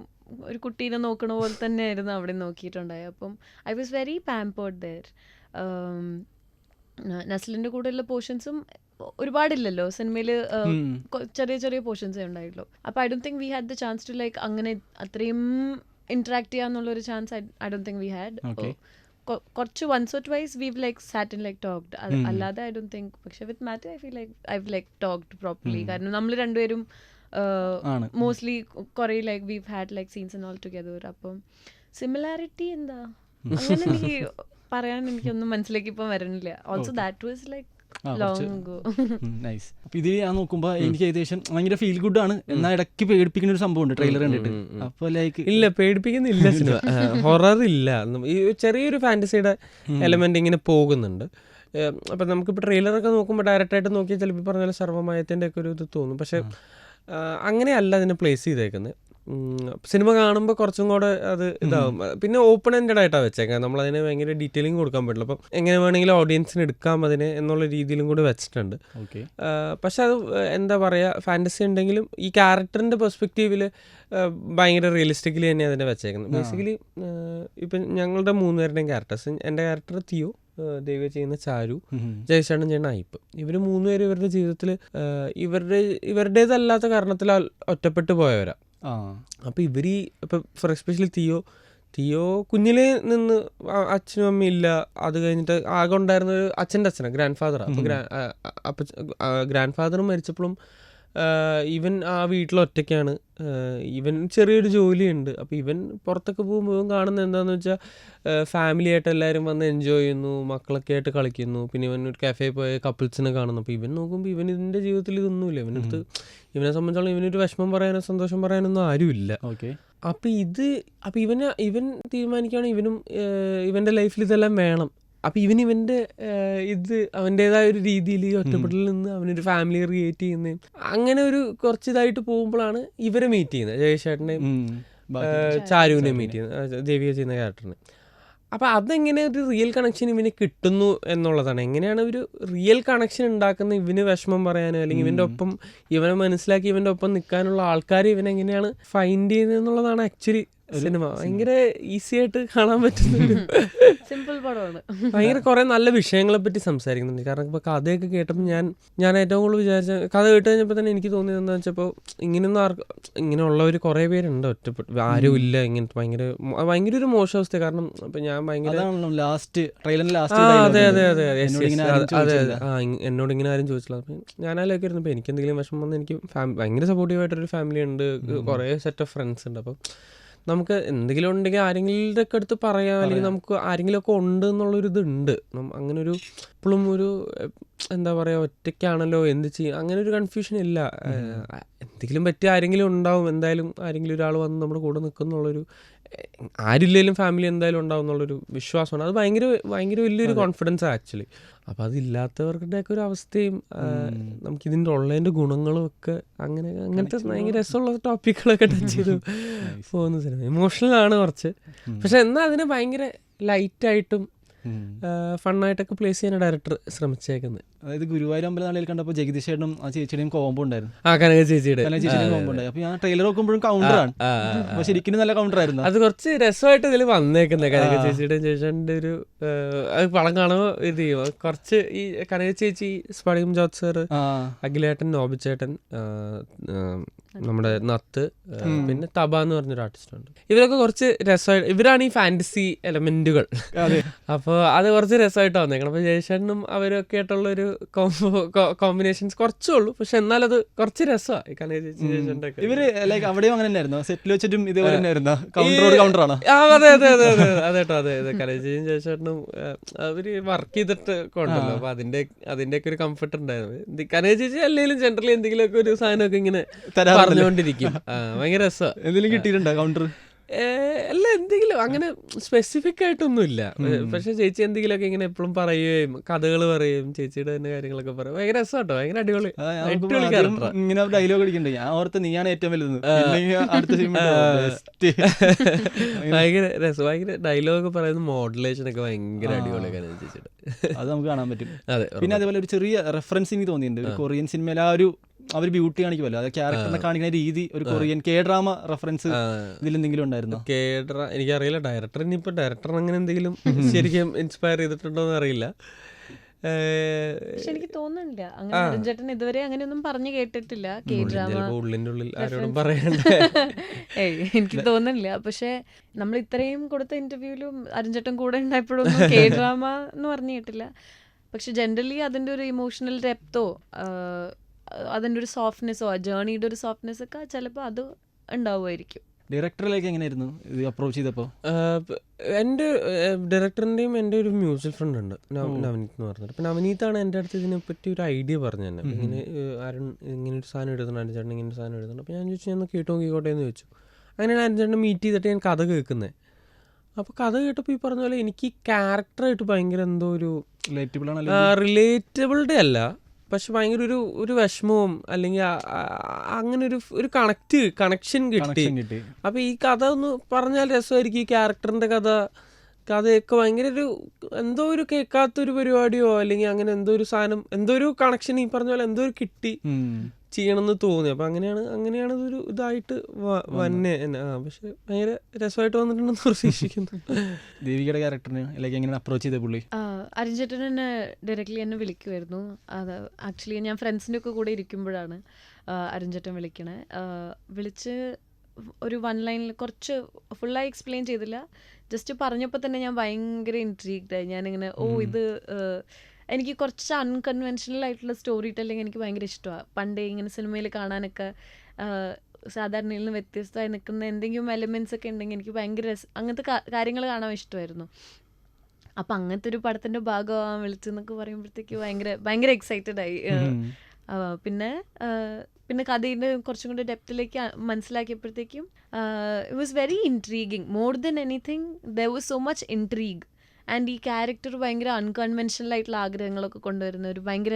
ഒരു കുട്ടീനെ നോക്കണ പോലെ തന്നെ ആയിരുന്നു അവിടെ നോക്കിയിട്ടുണ്ടായി. അപ്പം I was very pampered there. നസ്ലിൻ്റെ കൂടെയുള്ള പോർഷൻസും ഒരുപാടില്ലല്ലോ സിനിമയിൽ, ചെറിയ ചെറിയ പോർഷൻസേ ഉണ്ടായുള്ളൂ. അപ്പോൾ I don't think we had the chance to like അങ്ങനെ അത്രയും ഇന്ററാക്ട് ചെയ്യാന്നുള്ളൊരു chance I don't think we had. കുറച്ച് once or twice we've like sat and like talked. അല്ലാതെ ഐ ഡോണ്ട് തിങ്ക്. പക്ഷെ with Mathew I feel like I've like talked properly. കാരണം നമ്മൾ രണ്ടുപേരും mostly കുറേ like we've had like scenes and all together. അപ്പം similarity എന്താ അങ്ങനെ എനിക്ക് പറയാൻ എനിക്കൊന്നും മനസ്സിലേക്ക് ഇപ്പം വരണില്ല. Also that was like long ago. Nice. അപ്പോൾ ഇതിൽ ഞാൻ നോക്കുമ്പോൾ എനിക്ക് ഏകദേശം ഭയങ്കര ഫീൽ ഗുഡ് ആണ്, എന്നാൽ ഇടയ്ക്ക് പേടിപ്പിക്കുന്ന ഒരു സംഭവം ഉണ്ട് ട്രെയിലർ കണ്ടിട്ട്. അപ്പോൾ ലൈക്ക് ഇല്ല, പേടിപ്പിക്കുന്നില്ല സിനിമ. ഹൊറർ ഇല്ല, ഈ ചെറിയൊരു ഫാൻറ്റസിയുടെ എലമെന്റ് ഇങ്ങനെ പോകുന്നുണ്ട്. അപ്പം നമുക്കിപ്പോൾ ട്രെയിലറൊക്കെ നോക്കുമ്പോൾ ഡയറക്റ്റായിട്ട് നോക്കിയാൽ ചിലപ്പോൾ പറഞ്ഞ പോലെ സർവ്വമയത്തിൻ്റെ ഒക്കെ ഒരു ഇത് തോന്നും. പക്ഷെ അങ്ങനെയല്ല അതിനെ പ്ലേസ് ചെയ്തേക്കുന്നത്. സിനിമ കാണുമ്പോൾ കുറച്ചും കൂടെ അത് ഇതാവും. പിന്നെ ഓപ്പൺ എൻഡഡ് ആയിട്ടാണ് വെച്ചേക്കാം. നമ്മളതിന് ഭയങ്കര ഡീറ്റെയിലിംഗ് കൊടുക്കാൻ പറ്റില്ല. അപ്പം എങ്ങനെ വേണമെങ്കിലും ഓഡിയൻസിന് എടുക്കാം അതിനെ എന്നുള്ള രീതിയിലും കൂടി വെച്ചിട്ടുണ്ട്. പക്ഷെ അത് എന്താ പറയുക, ഫാൻറ്റസി ഉണ്ടെങ്കിലും ഈ ക്യാരക്ടറിൻ്റെ പെർസ്പെക്റ്റീവിൽ ഭയങ്കര റിയലിസ്റ്റിക്കലി തന്നെ അതിനെ വെച്ചേക്കുന്നത്. ബേസിക്കലി ഇപ്പം ഞങ്ങളുടെ 3 പേരുടെയും ക്യാരക്ടേഴ്സ്, എൻ്റെ ക്യാരക്ടർ തിയോ, ദേവ ചെയ്യുന്ന ചാരു, ജയശാണൻ ചെയ്യുന്ന അയ്പ്പ്. ഇവർ 3 പേരും ഇവരുടെ ജീവിതത്തിൽ ഇവരുടേതല്ലാത്ത കാരണത്തിൽ ഒറ്റപ്പെട്ടു പോയവരാ. അപ്പോൾ ഇവർ ഇപ്പം ഫോർ എസ്പെഷ്യലി തിയോ കുഞ്ഞിലേ നിന്ന് അച്ഛനും അമ്മയും ഇല്ല. അത് കഴിഞ്ഞിട്ട് ആകെ ഉണ്ടായിരുന്ന ഒരു അച്ഛൻ്റെ അച്ഛനാണ്, ഗ്രാൻഡ് ഫാദറാണ്. അപ്പോൾ ഗ്രാൻഡ് ഫാദർ മരിച്ചപ്പോഴും ഇവൻ ആ വീട്ടിൽ ഒറ്റയ്ക്കാണ്. ഇവൻ ചെറിയൊരു ജോലിയുണ്ട്. അപ്പോൾ ഇവൻ പുറത്തൊക്കെ പോകുമ്പോൾ ഇവൻ കാണുന്നത് എന്താണെന്ന് വെച്ചാൽ ഫാമിലി ആയിട്ട് എല്ലാവരും വന്ന് എൻജോയ് ചെയ്യുന്നു, മക്കളൊക്കെ ആയിട്ട് കളിക്കുന്നു. പിന്നെ ഇവൻ ഒരു കഫേ പോയ കപ്പിൾസിനെ കാണുന്നു. അപ്പോൾ ഇവൻ നോക്കുമ്പോൾ ഇതിൻ്റെ ജീവിതത്തിൽ ഇതൊന്നുമില്ല. ഇവനെ സംബന്ധിച്ചോളം ഇവനൊരു വിഷമം പറയാനോ സന്തോഷം പറയാനൊന്നും ആരുമില്ല. അപ്പോൾ ഇവൻ തീരുമാനിക്കുകയാണ് ഇവൻ്റെ ലൈഫിൽ ഇതെല്ലാം വേണം. അപ്പോൾ ഇവൻ്റെ അവൻ്റേതായ ഒരു രീതിയിൽ ഒറ്റപ്പെടലിൽ നിന്ന് അവനൊരു ഫാമിലി ക്രിയേറ്റ് ചെയ്യുന്നതും അങ്ങനെ ഒരു കുറച്ചിതായിട്ട് പോകുമ്പോഴാണ് ഇവരെ മീറ്റ് ചെയ്യുന്നത്. ജയേഷേട്ടനെയും ചാരുവിനെയും മീറ്റ് ചെയ്യുന്നത്, ദേവിക ചെയ്യുന്ന ക്യാരക്ടറിനെ. അപ്പോൾ അതെങ്ങനെ ഒരു റിയൽ കണക്ഷൻ ഇവന് കിട്ടുന്നു എന്നുള്ളതാണ്. എങ്ങനെയാണ് ഒരു റിയൽ കണക്ഷൻ ഉണ്ടാക്കുന്നത്, ഇവന് വിഷമം പറയാനോ അല്ലെങ്കിൽ ഇവൻ്റെ ഒപ്പം ഇവനെ മനസ്സിലാക്കി ഇവൻ്റെ ഒപ്പം നിൽക്കാനുള്ള ആൾക്കാർ ഇവനെങ്ങനെയാണ് ഫൈൻഡ് ചെയ്യുന്നത് എന്നുള്ളതാണ് ആക്ച്വലി സിനിമ. ഭയങ്കര ഈസി ആയിട്ട് കാണാൻ പറ്റുന്ന സിമ്പിൾ പടമാണ്. ഭയങ്കര കുറേ നല്ല വിഷയങ്ങളെ പറ്റി സംസാരിക്കുന്നുണ്ട്. കാരണം ഇപ്പോൾ കഥയൊക്കെ കേട്ടപ്പോൾ ഞാൻ ഏറ്റവും കൂടുതൽ വിചാരിച്ച കഥ കേട്ട് കഴിഞ്ഞപ്പോൾ തന്നെ എനിക്ക് തോന്നിയത് എന്താണെന്ന് വെച്ചപ്പോൾ ഇങ്ങനെയുള്ളവർ കുറേ പേരുണ്ട്, ഒറ്റപ്പെട്ട് ആരും ഇല്ല. ഇങ്ങനത്തെ ഭയങ്കര ഒരു മോശം അവസ്ഥ. കാരണം ഇപ്പം ഞാൻ ഭയങ്കര എന്നോട് ഇങ്ങനെ ആരും ചോദിച്ചില്ല. അപ്പം ഞാനാലൊക്കെ ഇരുന്നു. ഇപ്പോൾ എനിക്ക് എന്തെങ്കിലും വിഷമം വന്ന് എനിക്ക് ഭയങ്കര സപ്പോർട്ടീവായിട്ടൊരു ഫാമിലി ഉണ്ട്, കുറേ സെറ്റ് ഓഫ് ഫ്രണ്ട്സ് ഉണ്ട്. അപ്പം നമുക്ക് എന്തെങ്കിലും ഉണ്ടെങ്കിൽ ആരെങ്കിലും ഒക്കെ അടുത്ത് പറയാം, അല്ലെങ്കിൽ നമുക്ക് ആരെങ്കിലുമൊക്കെ ഉണ്ട് എന്നുള്ളൊരിതുണ്ട്. അങ്ങനെ ഒരു ഇപ്പോഴും ഒരു എന്താ പറയുക, ഒറ്റയ്ക്കാണല്ലോ എന്ത് ചെയ്യും, അങ്ങനെ ഒരു കൺഫ്യൂഷൻ ഇല്ല. എന്തെങ്കിലും പറ്റിയ ആരെങ്കിലും ഉണ്ടാവും, എന്തായാലും ആരെങ്കിലും ഒരാൾ വന്ന് നമ്മുടെ കൂടെ നിൽക്കുന്നുള്ളൊരു, ആരില്ലെങ്കിലും ഫാമിലി എന്തായാലും ഉണ്ടാവും എന്നുള്ളൊരു വിശ്വാസമാണ്. അത് ഭയങ്കര വലിയൊരു കോൺഫിഡൻസ് ആക്ച്വലി. അപ്പോൾ അതില്ലാത്തവർക്കുടെയൊക്കെ ഒരു അവസ്ഥയും നമുക്കിതിൻ്റെ ഉള്ളതിൻ്റെ ഗുണങ്ങളും ഒക്കെ അങ്ങനത്തെ ഭയങ്കര രസമുള്ള ടോപ്പിക്കുകളൊക്കെ ടച്ച് ചെയ്ത് പോകുന്ന സിനിമ. ഇമോഷണലാണ് കുറച്ച്, പക്ഷെ എന്നാൽ അതിനെ ഭയങ്കര ലൈറ്റായിട്ടും ഫണ്ണായിട്ടൊക്കെ പ്ലേസ് ചെയ്യാൻ ഡയറക്ടർ ശ്രമിച്ചേക്കുന്നത്. അതായത് ഗുരുവായൂർ അമ്പലനാളിൽ കണ്ടപ്പോൾ ജഗദീഷേട്ടനും ആ ചേച്ചിയുടെയും കോമ്പോ ഉണ്ടായിരുന്നു, ആ കനക ചേച്ചിയുടെ ചേച്ചിയുടെയും കോമ്പോ ഉണ്ടായി. അപ്പോൾ ഞാൻ ട്രെയിലർ നോക്കുമ്പോഴും കൗണ്ടറാണ്, അപ്പോൾ ശരിക്കും നല്ല കൗണ്ടർ ആയിരുന്നു. അത് കുറച്ച് രസമായിട്ട് ഇതിൽ വന്നേക്കുന്നത് കനക ചേച്ചിയുടെയും ചേച്ചിയുടെ ഒരു അത് പടം കാണുമ്പോൾ ഇത് ചെയ്യും കുറച്ച്. ഈ കനക ചേച്ചി, സ്ഫടികം ജോർജ് സാർ, അഖിലേട്ടൻ, നോബിച്ചേട്ടൻ, നമ്മുടെ നത്ത്, പിന്നെ തബ എന്ന് പറഞ്ഞൊരു ആർട്ടിസ്റ്റ് ഉണ്ട്. ഇവരൊക്കെ കുറച്ച് രസമായിട്ട്, ഇവരാണ് ഈ ഫാന്റസി എലമെന്റുകൾ. അപ്പോൾ അത് കുറച്ച് രസമായിട്ട് വന്നേക്കണം. അപ്പോൾ ജയശേഖരനും അവരൊക്കെ ആയിട്ടുള്ളൊരു കോമ്പിനേഷൻസ് കുറച്ചേ ഉള്ളൂ, പക്ഷെ എന്നാലത് കുറച്ച് രസമാണ്. ഈ കനക ചേച്ചി ജയശേഖരൻ്റെ ഒക്കെ ഇവര് ലൈക്ക് അവിടെയും അങ്ങനെ തന്നെയായിരുന്നു, സെറ്റിൽ വെച്ചിട്ടും ഇതേപോലെ തന്നെയായിരുന്നു, കൗണ്ടറോട് കൗണ്ടറാണ്. അതെ അതെ അതെ അതെ അതേട്ടോ അതെ അതെ. കനക ചേച്ചിയും ജയശേഖരനും അവര് വർക്ക് ചെയ്തിട്ട് കൊണ്ടല്ലോ, അപ്പൊ അതിന്റെയൊക്കെ ഒരു കംഫർട്ട് ഉണ്ടായിരുന്നു. കനക ചേച്ചി അല്ലെങ്കിലും ജനറലി എന്തെങ്കിലുമൊക്കെ ഒരു സാധനമൊക്കെ ഇങ്ങനെ പറഞ്ഞുകൊണ്ടിരിക്കും. ഭയങ്കര രസമാണ്. എന്തെങ്കിലും കിട്ടിയിട്ടുണ്ടോ കൗണ്ടർ? അല്ല, എന്തെങ്കിലും അങ്ങനെ സ്പെസിഫിക് ആയിട്ടൊന്നുമില്ല, പക്ഷെ ചേച്ചി എന്തെങ്കിലുമൊക്കെ ഇങ്ങനെ എപ്പോഴും പറയുകയും കഥകൾ പറയുകയും ചേച്ചിയുടെ തന്നെ കാര്യങ്ങളൊക്കെ പറയും. ഭയങ്കര രസമാട്ടോ, ഭയങ്കര അടിപൊളി ഇങ്ങനെ ഡയലോഗ് അടിക്കണ്ടേ, ഞാൻ ഓർത്ത് നീയാണ് ഏറ്റവും വലുത്. ഭയങ്കര രസം, ഭയങ്കര ഡയലോഗ് പറയുന്ന മോഡുലേഷൻ ഒക്കെ ഭയങ്കര അടിപൊളിയാണ് ചേച്ചിയുടെ. അത് നമുക്ക് കാണാൻ പറ്റും. അതെ. പിന്നെ അതേപോലെ ഒരു ചെറിയ റെഫറൻസ് എനിക്ക് തോന്നിയിട്ടുണ്ട്, ഒരു കൊറിയൻ സിനിമയിൽ ആ ഒരു അവർ ബ്യൂട്ടി കാണിക്കുമല്ലോ, അത് ക്യാരക്ടറിനെ കാണിക്കുന്ന രീതി, ഒരു കൊറിയൻ കെ ഡ്രാമ റെഫറൻസ് ഇതിൽ എന്തെങ്കിലും ഉണ്ടായിരുന്നോ? എനിക്കറിയില്ല, ഡയറക്ടർ അങ്ങനെ എന്തെങ്കിലും ശരിക്കും ഇൻസ്പയർ ചെയ്തിട്ടുണ്ടോ എന്ന് അറിയില്ല. പക്ഷെ എനിക്ക് തോന്നുന്നില്ല അങ്ങനെ അരുൺചേട്ടൻ ഇതുവരെ അങ്ങനെയൊന്നും പറഞ്ഞു കേട്ടിട്ടില്ല. കെ ഡ്രാമ ഉള്ളിൻ്റെ ഉള്ളിൽ ആരോടും പറയണ്ട. എനിക്ക് തോന്നുന്നില്ല. പക്ഷെ നമ്മൾ ഇത്രയും കൊടുത്ത ഇന്റർവ്യൂവിലും അരുൺചേട്ടൻ കൂടെ ഉണ്ടായപ്പോഴൊന്നും കെ ഡ്രാമ എന്ന് പറഞ്ഞു കേട്ടില്ല. പക്ഷെ ജനറലി അതിൻ്റെ ഒരു ഇമോഷണൽ ഡെപ്തോ അതിൻ്റെ ഒരു സോഫ്റ്റ്നെസ്സോ ആ ജേർണിയുടെ ഒരു സോഫ്റ്റ്നെസ് ഒക്കെ ചിലപ്പോൾ അത് ഉണ്ടാവുമായിരിക്കും. ഡയറക്ടറിലേക്ക് എങ്ങനെയായിരുന്നു ഇത് അപ്രോച്ച് ചെയ്തപ്പോൾ? എൻ്റെ ഡയറക്ടറിൻ്റെയും എൻ്റെ ഒരു മ്യൂച്വൽ ഫ്രണ്ട് ഉണ്ട്, നവനീത് എന്ന് പറഞ്ഞിട്ട്. അപ്പം നവനീത്താണ് എൻ്റെ അടുത്ത് ഇതിനെപ്പറ്റി ഒരു ഐഡിയ പറഞ്ഞു തന്നെ. ഇങ്ങനെ അരുൺ ഇങ്ങനെ ഒരു സാധനം എഴുതുന്നുണ്ട്, അരുൺ ചേട്ടൻ ഇങ്ങനെ ഒരു സാധനം എഴുതുന്നുണ്ട്. അപ്പോൾ ഞാൻ ചോദിച്ചു, ഞാൻ കേട്ടോ നോക്കിക്കോട്ടെ എന്ന് ചോദിച്ചു. അങ്ങനെയാണ് അരുൺ ചേട്ടനെ മീറ്റ് ചെയ്തിട്ട് ഞാൻ കഥ കേൾക്കുന്നത്. അപ്പോൾ കഥ കേട്ടപ്പോൾ ഈ പറഞ്ഞ പോലെ എനിക്ക് ക്യാരക്ടറായിട്ട് ഭയങ്കര എന്തോ ഒരു റിലേറ്റബിലിറ്റി അല്ല, പക്ഷെ ഭയങ്കര ഒരു വിഷമവും അല്ലെങ്കിൽ അങ്ങനെ ഒരു കണക്ഷൻ കിട്ടി. അപ്പോൾ ഈ കഥ ഒന്ന് പറഞ്ഞാൽ രസമായിരിക്കും. ഈ ക്യാരക്ടറിൻ്റെ കഥയൊക്കെ ഭയങ്കര എന്തോ ഒരു കേൾക്കാത്തൊരു പരിപാടിയോ അല്ലെങ്കിൽ അങ്ങനെ എന്തോ ഒരു സാധനം, എന്തോ ഒരു കണക്ഷൻ ഈ പറഞ്ഞ പോലെ എന്തോ ഒരു കിട്ടി ചെയ്യണമെന്ന് തോന്നി. അപ്പം അങ്ങനെയാണ് ഇതൊരു ഇതായിട്ട് വന്നെ. പക്ഷെ ഭയങ്കര രസമായിട്ട് വന്നിട്ടുണ്ടെന്ന് പ്രതീക്ഷിക്കുന്നു. ദേവികയുടെ ക്യാരക്ടറിന് എങ്ങനെ അപ്രോച്ച് ചെയ്ത പുള്ളി? അരുൺചേട്ടൻ എന്നെ ഡയറക്റ്റ്ലി എന്നെ വിളിക്കുമായിരുന്നു. അത് ആക്ച്വലി ഞാൻ ഫ്രണ്ട്സിൻ്റെ ഒക്കെ കൂടെ ഇരിക്കുമ്പോഴാണ് അരുൺചേട്ടൻ വിളിക്കണേ. വിളിച്ച് ഒരു 1 ലൈനിൽ കുറച്ച് ഫുള്ളായി എക്സ്പ്ലെയിൻ ചെയ്തില്ല, ജസ്റ്റ് പറഞ്ഞപ്പോൾ തന്നെ ഞാൻ ഭയങ്കര ഇൻട്രീഗ്ഡായി. ഞാനിങ്ങനെ ഇത് എനിക്ക് കുറച്ച് അൺകൺവെൻഷണൽ ആയിട്ടുള്ള സ്റ്റോറി ടെല്ലിങ് എനിക്ക് ഭയങ്കര ഇഷ്ടമാണ്. പണ്ടേ ഇങ്ങനെ സിനിമയിൽ കാണാനൊക്കെ സാധാരണയിൽ നിന്ന് വ്യത്യസ്തമായി നിൽക്കുന്ന എന്തെങ്കിലും എലിമെൻറ്റ്സ് ഒക്കെ ഉണ്ടെങ്കിൽ എനിക്ക് ഭയങ്കര അങ്ങനത്തെ കാര്യങ്ങൾ കാണാൻ ഇഷ്ടമായിരുന്നു. അപ്പം അങ്ങനത്തെ ഒരു പടത്തിൻ്റെ ഭാഗമാകാൻ വിളിച്ചെന്നൊക്കെ പറയുമ്പോഴത്തേക്ക് ഭയങ്കര എക്സൈറ്റഡ് ആയി. പിന്നെ കഥയുടെ കുറച്ചും കൂടി ഡെപ്തിലേക്ക് മനസ്സിലാക്കിയപ്പോഴത്തേക്കും it was very intriguing. More than anything there was so much intrigue. And ഈ ക്യാരക്ടർ ഭയങ്കര അൺകൺവെൻഷണൽ ആയിട്ടുള്ള ആഗ്രഹങ്ങളൊക്കെ കൊണ്ടുവരുന്ന ഒരു ഭയങ്കര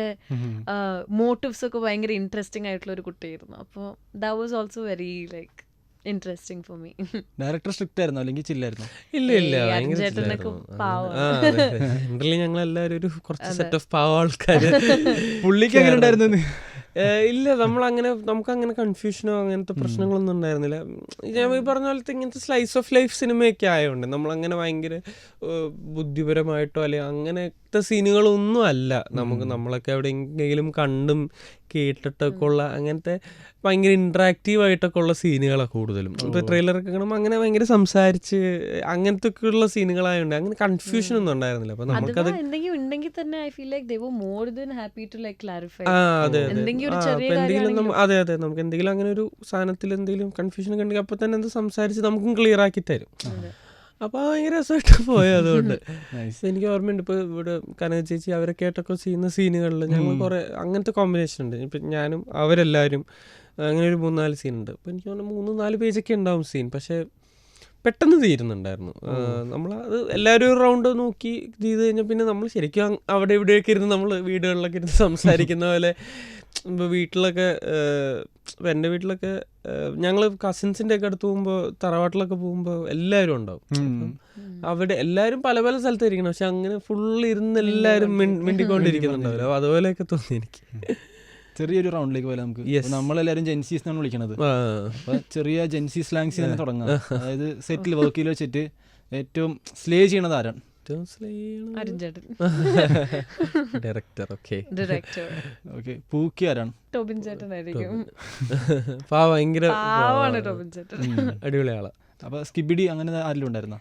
മോട്ടീവ്സ് ഒക്കെ ഭയങ്കര ഇൻട്രസ്റ്റിംഗ് ആയിട്ടുള്ള ഒരു കുട്ടിയായിരുന്നു. അപ്പോൾ that was also very like interesting for me. Director strict ആയിരുന്നോ അല്ലെങ്കിൽ ചില്ലായിരുന്നോ? ഇല്ല ചേട്ടനൊക്കെ പാവം. ഞങ്ങളെല്ലാവരും ഒരു കുറച്ച് സെറ്റ് ഓഫ് പാവ ആൾക്കാർ. പുള്ളിക്ക് എങ്ങനെ ഉണ്ടായിരുന്നു? ഇല്ല, നമുക്കങ്ങനെ കൺഫ്യൂഷനോ അങ്ങനത്തെ പ്രശ്നങ്ങളൊന്നും ഉണ്ടായിരുന്നില്ല. ഞാൻ ഈ പറഞ്ഞ പോലത്തെ ഇങ്ങനത്തെ സ്ലൈസ് ഓഫ് ലൈഫ് സിനിമയൊക്കെ ആയതുകൊണ്ട് നമ്മളങ്ങനെ ഭയങ്കര ബുദ്ധിപരമായിട്ടോ അല്ലെങ്കിൽ അങ്ങനത്തെ സീനുകളൊന്നും അല്ല. നമ്മളൊക്കെ എവിടെയെങ്കിലും കണ്ടും കേട്ടിട്ടൊക്കെ ഉള്ള അങ്ങനത്തെ ഭയങ്കര ഇൻട്രാക്റ്റീവ് ആയിട്ടൊക്കെ ഉള്ള സീനുകളാണ് കൂടുതലും. ഇപ്പോൾ ട്രെയിലറൊക്കെ കാണുമ്പോൾ അങ്ങനെ ഭയങ്കര സംസാരിച്ച് അങ്ങനത്തെ ഒക്കെ ഉള്ള സീനുകളായതുകൊണ്ട് അങ്ങനെ കൺഫ്യൂഷൻ ഒന്നും ഉണ്ടായിരുന്നില്ല. അപ്പോൾ നമുക്കത് ഉണ്ടെങ്കിൽ തന്നെ I feel like they were more than happy to like clarify. അതെ അതെ നമുക്ക് എന്തെങ്കിലും അങ്ങനെ ഒരു സാധനത്തിൽ എന്തെങ്കിലും കൺഫ്യൂഷൻ ഒക്കെ ഉണ്ടെങ്കിൽ അപ്പോൾ തന്നെ എന്ത് സംസാരിച്ച് നമുക്കും ക്ലിയർ ആക്കി തരും. അപ്പോൾ ഭയങ്കര രസമായിട്ട് പോയത്. അതുകൊണ്ട് എനിക്ക് ഓർമ്മയുണ്ട്, ഇപ്പോൾ ഇവിടെ കനക ചേച്ചി അവരൊക്കെ ആയിട്ടൊക്കെ ചെയ്യുന്ന സീനുകളിൽ ഞങ്ങൾ കുറേ അങ്ങനത്തെ കോമ്പിനേഷൻ ഉണ്ട്. ഇപ്പം ഞാനും അവരെല്ലാവരും അങ്ങനെ ഒരു 3-4 സീനുണ്ട്. അപ്പോൾ എനിക്ക് തോന്നുന്നു 3-4 പേജൊക്കെ ഉണ്ടാവും സീൻ, പക്ഷേ പെട്ടെന്ന് തീരുന്നുണ്ടായിരുന്നു. നമ്മളത് എല്ലാവരും ഒരു റൗണ്ട് നോക്കി ചെയ്ത് കഴിഞ്ഞാൽ പിന്നെ നമ്മൾ ശരിക്കും അവിടെ ഇവിടെയൊക്കെ ഇരുന്ന് നമ്മൾ വീടുകളിലൊക്കെ ഇരുന്ന് സംസാരിക്കുന്ന പോലെ ഇപ്പോൾ വീട്ടിലൊക്കെ ഇപ്പം എൻ്റെ വീട്ടിലൊക്കെ ഞങ്ങൾ കസിൻസിൻ്റെ ഒക്കെ അടുത്ത് പോകുമ്പോൾ തറവാട്ടിലൊക്കെ പോകുമ്പോൾ എല്ലാവരും ഉണ്ടാവും. അപ്പം അവിടെ എല്ലാവരും പല പല സ്ഥലത്തായിരിക്കണം, പക്ഷെ അങ്ങനെ ഫുള്ള് ഇരുന്ന് എല്ലാവരും മിണ്ടിക്കൊണ്ടിരിക്കുന്നുണ്ടാവില്ല. അപ്പോൾ അതുപോലെയൊക്കെ തോന്നി എനിക്ക്. ചെറിയൊരു റൗണ്ടിലേക്ക് പോലെ നമുക്ക് നമ്മളെല്ലാവരും ജെൻസീസ് എന്നാണ് വിളിക്കണത്. അപ്പൊ ചെറിയ ജെൻസി സ്ലാങ്സ് തന്നെ തുടങ്ങാം. അതായത് സെറ്റിൽ വർക്കിൽ വെച്ചിട്ട് ഏറ്റവും സ്ലേ ചെയ്യണത് ആരാണ്? ഡയറക്ടർ. ഓക്കെ, പൂക്കി ആരാണ്? ടോബിൻ ചേട്ടനായിരിക്കും. ഭയങ്കര ടോബിൻ ചേട്ടൻ അടിപൊളി ആളാ. അപ്പൊ സ്കിബിഡി അങ്ങനെ ആരെങ്കിലും ഉണ്ടായിരുന്നോ?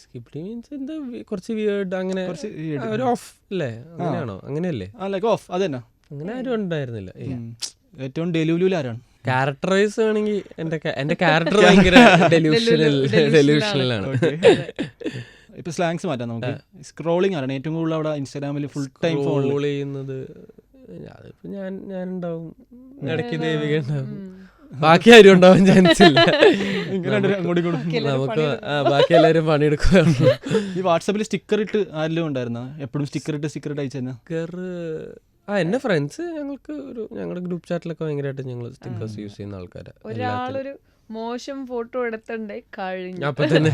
സ്കിബിഡി മീൻസ് എന്താ കുറച്ച് വിയേർഡ്, അങ്ങനെ ഒരു ഓഫ് അല്ലേ, അങ്ങനെയാണോ? അങ്ങനെയല്ലേ? ഓഫ് അതന്നെ. അങ്ങനെ ആരും ഉണ്ടായിരുന്നില്ല. ഏറ്റവും ഡെലിവലൂൽ ആരാണ്? ക്യാരക്ടർ വൈസ് ആണെങ്കിൽ എന്റെ ക്യാരക്ടർ ഭയങ്കര ഡെലൂഷണലാണ്. ഇപ്പൊ സ്ലാങ്സ് മാറ്റാം നമുക്ക്. സ്ക്രോളിംഗ് ആണ് ഏറ്റവും കൂടുതൽ അവിടെ ഇൻസ്റ്റാഗ്രാമിൽ ഫുൾ ടൈം ഫോളോ ചെയ്യുന്നത്. അതിപ്പോ ഞാനുണ്ടാവും, ഇടയ്ക്ക് ദേവിക ഉണ്ടാവും, ബാക്കി ആരും ഉണ്ടാവാൻ ചാൻസ് ഇല്ല. നമുക്ക് ബാക്കി എല്ലാവരും പണിയെടുക്കുകയാണ്. ഈ വാട്സാപ്പിൽ സ്റ്റിക്കർ ഇട്ട് ആരെങ്കിലും ഉണ്ടായിരുന്ന? എപ്പോഴും സ്റ്റിക്കർ ഇട്ട് അയച്ചു തന്നെ? സ്റ്റിക്കർ എന്റെ ഫ്രണ്ട്സ് ഞങ്ങളുടെ ഗ്രൂപ്പ് ചാറ്റിലൊക്കെ ഭയങ്കരമായിട്ട് ഞങ്ങൾ സ്റ്റിക്കേഴ്സ് യൂസ് ചെയ്യുന്ന ആൾക്കാരാ. ഒരാളൊരു മോശം ഫോട്ടോ എടുത്തുണ്ടേ അപ്പൊ തന്നെ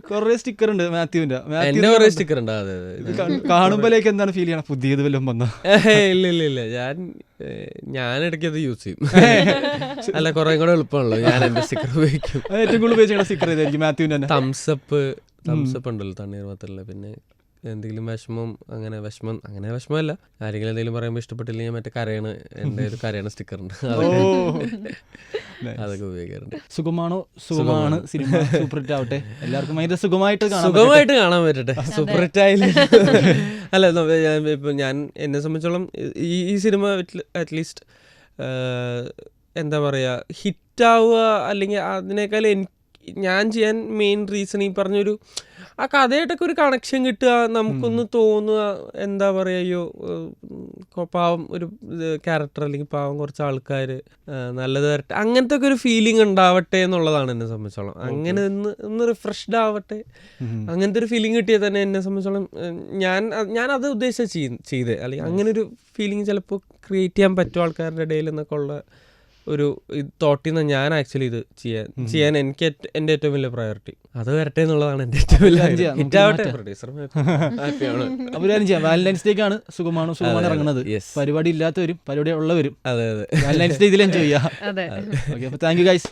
കൊറേ സ്റ്റിക്കർ ഉണ്ട് മാത്യുവിന്റെ. എന്റെ കുറെ സ്റ്റിക്കർ ഉണ്ട്. അതെ, കാണുമ്പോഴേക്ക് എന്താണ് ഫീൽ ചെയ്യണം? പുതിയത് വല്ലതും വന്നോ? ഇല്ല ഞാൻ ഇടയ്ക്കത് യൂസ് ചെയ്യും. അല്ല, കുറെ കൂടെ എളുപ്പമാണല്ലോ, ഞാൻ എന്റെ സ്റ്റിക്കർ ഉപയോഗിക്കും. ഏറ്റവും കൂടുതൽ ഉപയോഗിച്ച സ്റ്റിക്കർ ഏതായിരിക്കും? മാത്യുവിന്റെ തന്നെ തംസപ്പ് ഉണ്ടല്ലോ തണ്ണീർമത്തല്ല. പിന്നെ എന്തെങ്കിലും വിഷമമല്ല, ആരെങ്കിലും എന്തെങ്കിലും പറയുമ്പോൾ ഇഷ്ടപ്പെട്ടില്ലെങ്കിൽ മറ്റേ എൻ്റെ ഒരു കരയണ സ്റ്റിക്കർ ഉണ്ട്, അതൊക്കെ ഉപയോഗിക്കാറുണ്ട്. സുഖമാണ് സിനിമ സൂപ്പർ ഹിറ്റ് ആവട്ടെ, എല്ലാവർക്കും ഭയങ്കര സുഖമായിട്ട് കാണാൻ പറ്റട്ടെ. സൂപ്പർ ഹിറ്റ് ആയില്ല അല്ല, ഇപ്പം ഞാൻ എന്നെ സംബന്ധിച്ചോളം ഈ സിനിമ അറ്റ്ലീസ്റ്റ് എന്താ പറയുക, ഹിറ്റാവുക അല്ലെങ്കിൽ അതിനേക്കാൾ ഞാൻ ചെയ്യാൻ മെയിൻ റീസൺ ഈ പറഞ്ഞൊരു ആ കഥയായിട്ടൊക്കെ ഒരു കണക്ഷൻ കിട്ടുക, നമുക്കൊന്ന് തോന്നുക, എന്താ പറയുക, അയ്യോ പാവം ഒരു ക്യാരക്ടർ അല്ലെങ്കിൽ പാവം കുറച്ച് ആൾക്കാർ നല്ലത് വരട്ടെ, അങ്ങനത്തെ ഒക്കെ ഒരു ഫീലിംഗ് ഉണ്ടാവട്ടെ എന്നുള്ളതാണ് എന്നെ സംബന്ധിച്ചോളം. അങ്ങനെ ഒന്ന് റിഫ്രഷ്ഡ് ആവട്ടെ, അങ്ങനത്തെ ഒരു ഫീലിംഗ് കിട്ടിയാൽ തന്നെ എന്നെ സംബന്ധിച്ചോളം ഞാൻ അത് ഉദ്ദേശിച്ച ചെയ്തേ. അല്ലെങ്കിൽ അങ്ങനെ ഒരു ഫീലിംഗ് ചിലപ്പോൾ ക്രിയേറ്റ് ചെയ്യാൻ പറ്റും ആൾക്കാരുടെ ഇടയിൽ എന്നൊക്കെ ഉള്ള ഒരു തോട്ടിൽ നിന്ന് ഞാൻ ആക്ച്വലി ഇത് ചെയ്യാൻ എനിക്ക് എൻ്റെ ഏറ്റവും വലിയ പ്രയോറിറ്റി അത് വരട്ടെ എന്നുള്ളതാണ് എൻ്റെ ഏറ്റവും വലിയ ഹിറ്റാവട്ടെ. വാലന്റൈൻസ് ഡേക്കാണ് സുഖമാണ് ഇറങ്ങുന്നത്. പരിപാടി ഇല്ലാത്തവരും പരിപാടി ഉള്ളവരും വാലന്റൈൻസ് ഡേ ഇതിൽ എൻജോയ് ചെയ്യാം. Thank you guys.